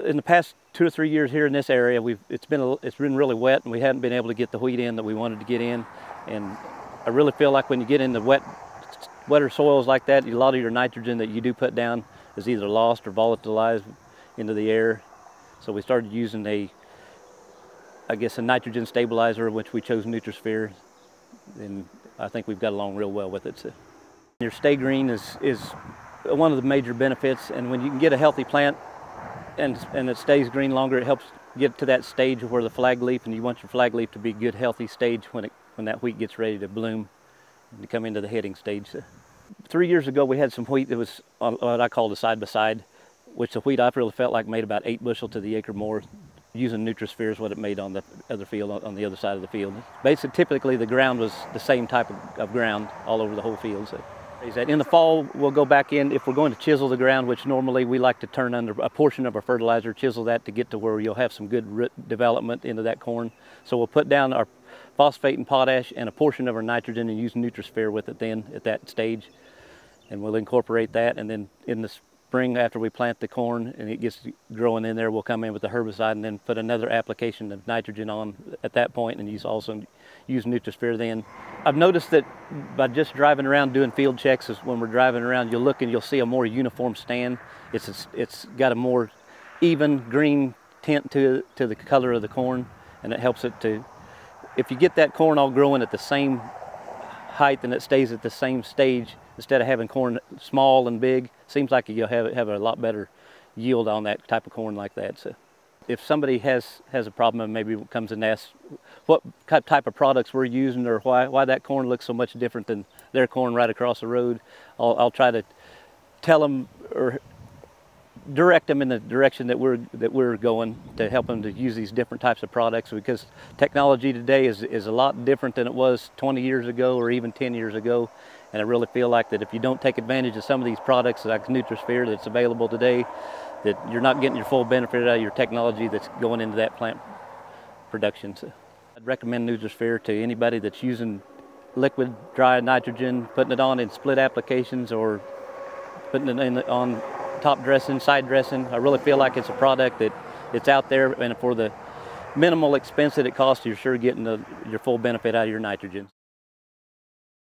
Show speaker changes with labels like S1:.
S1: in the past 2 or 3 years here in this area, it's been really wet, and we hadn't been able to get the wheat in that we wanted to get in. And I really feel like when you get into wetter soils like that, a lot of your nitrogen that you do put down is either lost or volatilized into the air. So we started using a nitrogen stabilizer, which we chose NutriSphere, and I think we've got along real well with it. So your stay green is one of the major benefits, and when you can get a healthy plant and it stays green longer, it helps get to that stage where the flag leaf, and you want your flag leaf to be a good healthy stage when that wheat gets ready to bloom and to come into the heading stage. So 3 years ago we had some wheat that was on what I call the side-by-side, which the wheat I really felt like made about 8 bushel to the acre more. Using NutriSphere is what it made on the other field, on the other side of the field. Basically, typically the ground was the same type of ground all over the whole field. So in the fall, we'll go back in. If we're going to chisel the ground, which normally we like to turn under a portion of our fertilizer, chisel that to get to where you'll have some good root development into that corn. So we'll put down our phosphate and potash and a portion of our nitrogen and use NutriSphere with it then at that stage. And we'll incorporate that, and then in the spring after we plant the corn and it gets growing in there, we'll come in with the herbicide and then put another application of nitrogen on at that point, and use NutriSphere then. I've noticed that by just driving around doing field checks, is when we're driving around, you'll look and you'll see a more uniform stand. It's got a more even green tint to the color of the corn, and it helps it to, if you get that corn all growing at the same height and it stays at the same stage, instead of having corn small and big, seems like you'll have a lot better yield on that type of corn like that. So if somebody has a problem and maybe comes and asks what type of products we're using, or why that corn looks so much different than their corn right across the road, I'll try to tell them or direct them in the direction that we're going, to help them to use these different types of products, because technology today is a lot different than it was 20 years ago or even 10 years ago. And I really feel like that if you don't take advantage of some of these products like NutriSphere that's available today, that you're not getting your full benefit out of your technology that's going into that plant production. So I'd recommend NutriSphere to anybody that's using liquid dry nitrogen, putting it on in split applications or putting it on top dressing, side dressing. I really feel like it's a product that it's out there, and for the minimal expense that it costs, you're sure getting your full benefit out of your nitrogen.